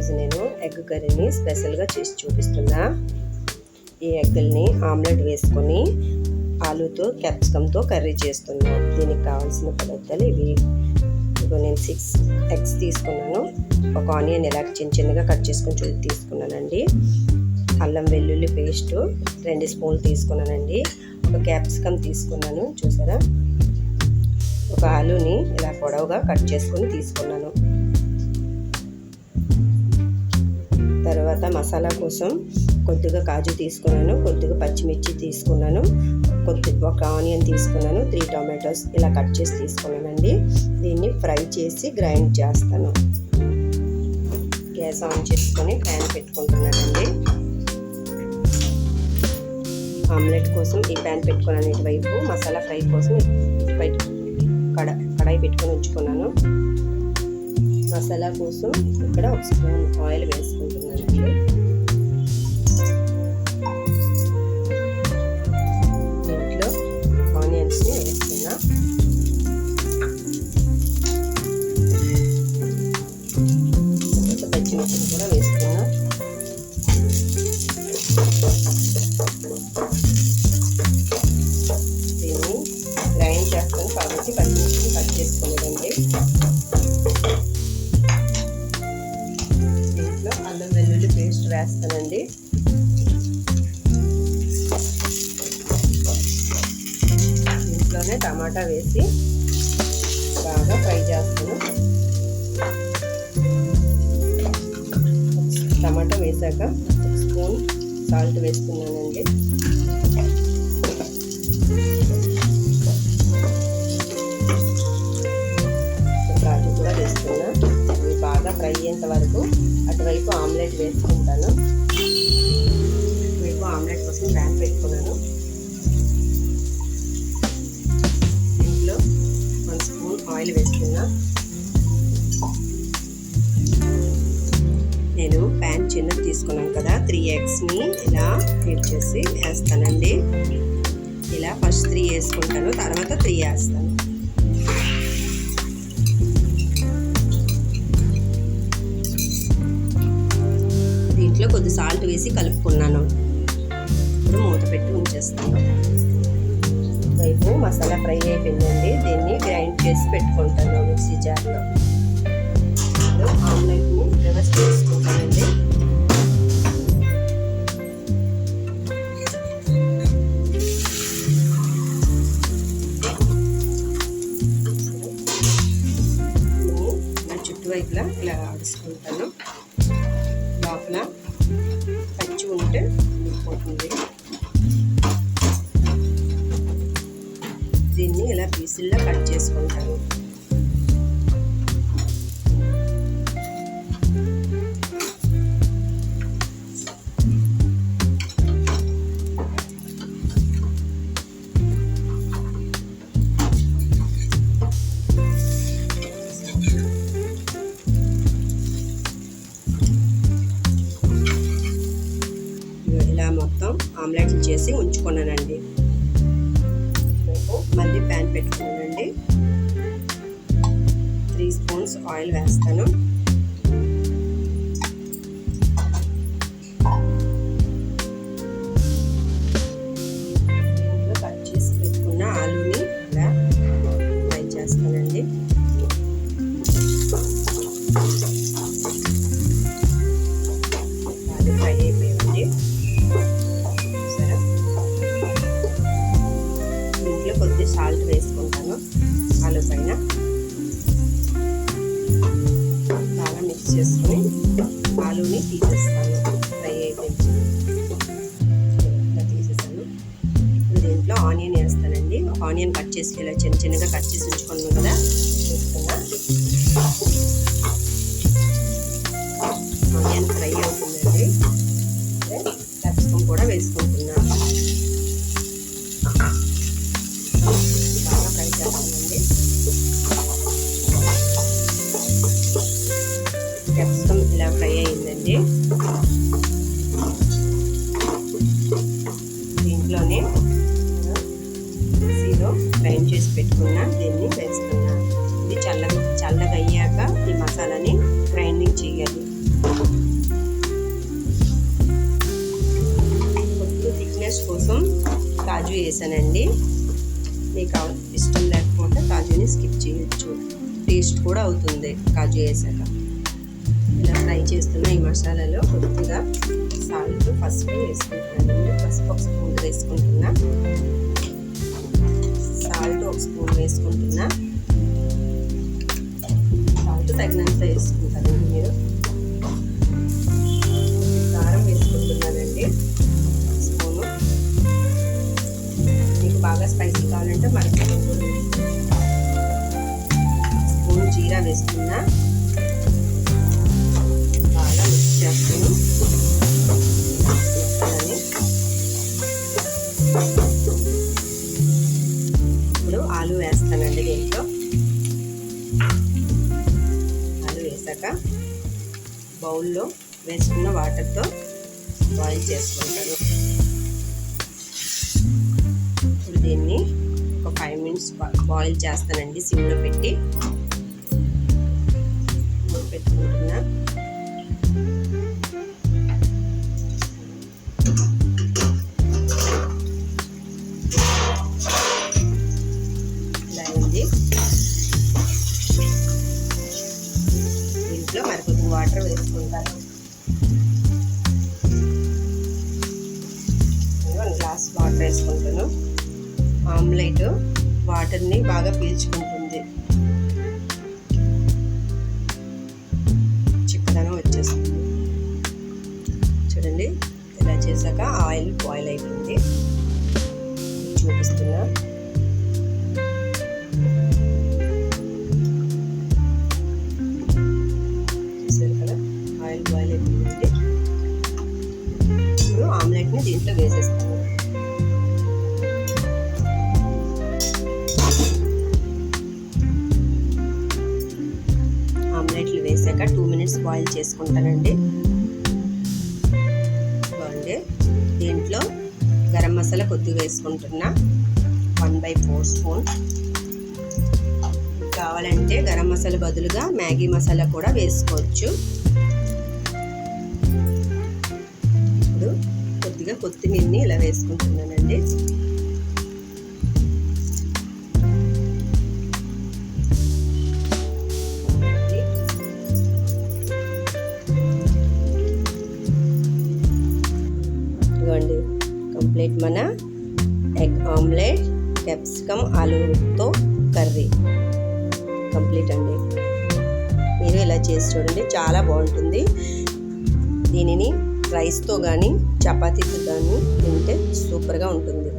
ఈరోజు నేను ఎగ్ కర్రీని స్పెషల్గా చేసి చూపిస్తున్నా. ఈ ఎగ్గుల్ని ఆమ్లెట్ వేసుకొని ఆలూతో క్యాప్సికమ్తో కర్రీ చేస్తున్నా. దీనికి కావాల్సిన పదార్థాలు ఇవి. ఇప్పుడు నేను 6 ఎగ్స్ తీసుకున్నాను. ఒక ఆనియన్ ఇలా చిన్నగా కట్ చేసుకొని తీసుకున్నానండి. అల్లం వెల్లుల్లి పేస్ట్ 2 స్పూన్లు తీసుకున్నానండి. ఒక క్యాప్సికమ్ తీసుకున్నాను, చూసారా. ఒక ఆలూని ఇలా పొడవుగా కట్ చేసుకొని తీసుకున్నాను. తర్వాత మసాలా కోసం కొద్దిగా కాజు తీసుకున్నాను, కొద్దిగా పచ్చిమిర్చి తీసుకున్నాను, ఒక ఆనియన్ తీసుకున్నాను, 3 టొమాటోస్ ఇలా కట్ చేసి తీసుకున్నానండి. దీన్ని ఫ్రై చేసి గ్రైండ్ చేస్తాను. గ్యాస్ ఆన్ చేసుకొని ప్యాన్ పెట్టుకుంటున్నానండి. ఆమ్లెట్ కోసం ఈ ప్యాన్ పెట్టుకున్నాను. ఇటువైపు మసాలా ఫ్రై కోసం కడాయి పెట్టుకొని ఉంచుకున్నాను. మసాలా కోసం ఇక్కడ 1 స్పూన్ ఆయిల్ వేసుకుంటున్నానండి. దీంట్లో ఆనియన్స్ని వేస్తున్నా. పచ్చిమిర్చిని కూడా వేస్తున్నా. దీన్ని గ్రైండ్ చేస్తాను కాబట్టి పచ్చిమిర్చిని కట్ చేసుకోలేదండి. దీంట్లో అల్లం వెల్లుల్లి పేస్ట్ వేస్తానండి. దీంట్లోనే టమాటా వేసి బాగా ఫ్రై చేస్తాను. టమాటా వేసాక 1 స్పూన్ సాల్ట్ వేస్తున్నానండి. కాజు కూడా వేస్తున్నా. ఇవి బాగా ఫ్రై అయ్యేంత వరకు అటువైపు ఆమ్లెట్ వేసుకుంటాను. ఇటువైపు ఆమ్లెట్ కోసం ప్యాన్ పెట్టుకున్నాను. దీంట్లో 1 స్పూన్ ఆయిల్ వేస్తున్నా. నేను ప్యాన్ చిన్నది తీసుకున్నాను కదా, 3 ఎగ్స్ని ఇలా హీట్ చేసి వేస్తానండి. ఇలా ఫస్ట్ 3 వేసుకుంటాను, తర్వాత 3 వేస్తాను. దీంట్లో కొద్ది సాల్ట్ వేసి కలుపుకున్నాను. ఇప్పుడు మూత పెట్టి ఉంచేస్తాను. వైపు మసాలా ఫ్రై అయిపోయిందండి. దీన్ని గ్రైండ్ చేసి పెట్టుకుంటాను మిక్సీ జార్లో. ఆమ్లెట్ని రివర్స్ చేసుకుంటానండి. నా చుట్టువైపులా ఇలా ఆడుచుకుంటాను. లోపల పచ్చి ఉంటే ఉడిపోతుంది. దీన్ని ఇలా పీసుల్లో కట్ చేసుకుంటాను. ఇలా మొత్తం ఆమ్లెట్లు చేసి ఉంచుకున్నానండి. మళ్ళీ ప్యాన్ పెట్టుకున్నానండి. 3 స్పూన్స్ ఆయిల్ వేస్తాను. దీంట్లో కట్ చేసి పెట్టుకున్న ఆలూని ఇలా ఫ్రై చేస్తానండి. ఆలు ఫ్రై అయిపోయింది. దీంట్లో కొద్ది సాల్ట్ వేసుకుంటాను ఆలు పైన. బాగా మిక్స్ చేసుకొని ఆలూని తీసేస్తాను. ఫ్రై అయిపోయింది, ఇలా తీసేసాను. ఇప్పుడు దీంట్లో ఆనియన్ వేస్తానండి. ఆనియన్ కట్ చేసి ఇలా చిన్నగా కట్ చేసి ఉంచుకున్నాను కదా, వేస్తున్నా. ఆనియన్ ఫ్రై అవుతుందండి. క్యాప్సికమ్ కూడా వేసుకుంటున్నా. బాగా ఫ్రై చేస్తానండి. క్యాప్సికమ్ ఇలా ఫ్రై అయిందండి. దీంట్లోనే మిక్సీలో గ్రైండ్ చేసి పెట్టుకున్నా దీన్ని వేస్తున్నా. ఇది చల్లగా అయ్యాక ఈ మసాలాని గ్రైండింగ్ చేయాలి. టేస్ట్ కోసం కాజు వేసానండి. మీకు ఇష్టం లేకపోతే కాజుని స్కిప్ చేయొచ్చు, టేస్ట్ కూడా అవుతుంది కాజు వేసాక. ఇలా ఫ్రై చేస్తున్న ఈ మసాలాలో కొద్దిగా సాల్ట్, పసుపు వేసుకుంటున్నాను. పసుపు ఒక స్పూన్ వేసుకుంటున్నా, సాల్ట్ ఒక స్పూన్ వేసుకుంటున్నా. సాల్ట్ తగినంత వేసుకుంటారండి మీరు. కారం వేసుకుంటున్నానండి స్పూను. మీకు బాగా స్పైసీ కావాలంటే మరొక స్పూన్ జీరా వేస్తున్నా. బాగా మిక్స్ చేస్తాను. ఇప్పుడు ఆలు వేస్తానండి. దీంట్లో ఆలు వేసాక బౌల్లో వేసుకున్న వాటర్తో బాయిల్ చేసుకుంటాను. ఇప్పుడు దీన్ని ఒక 5 minutes బాయిల్ చేస్తానండి. సిమ్లో పెట్టి పెట్టుకుంటున్నా. ఇలా అయింది. దీంట్లో మరికొద్ది వాటర్ వేసుకుంటాను. 1 glass వాటర్ వేసుకుంటాను. ఆమ్లెట్ వాటర్ని బాగా పీల్చుకుంటుంది, చిక్కదనం వచ్చేస్తుంది. చూడండి, ఇలా చేశాక ఆయిల్ బాయిల్ అయిపోయింది. చూపిస్తున్నా. చూసారు కదా, ఆయిల్ బాయిల్ అయిపోయింది. ఇప్పుడు ఆమ్లెట్ని దీంట్లో వేసేస్తాను. ఆమ్లెట్లు వేసాక 2 minutes బాయిల్ చేసుకుంటానండి. బాగుంది. దీంట్లో గరం మసాలా కొద్దిగా వేసుకుంటున్నా, 1/4 స్పూన్. కావాలంటే గరం మసాలా బదులుగా మ్యాగీ మసాలా కూడా వేసుకోవచ్చు. ఇప్పుడు కొద్దిగా కొత్తిమీరని ఇలా వేసుకుంటున్నానండి. ఇదిగోండి, కంప్లీట్ మన ఎగ్ ఆమ్లెట్ క్యాప్సికమ్ ఆలూతో కర్రీ కంప్లీట్ అండి. మీరు ఇలా చేసి చూడండి, చాలా బాగుంటుంది. దీనిని రైస్తో కానీ చపాతీతో కానీ తింటే సూపర్గా ఉంటుంది.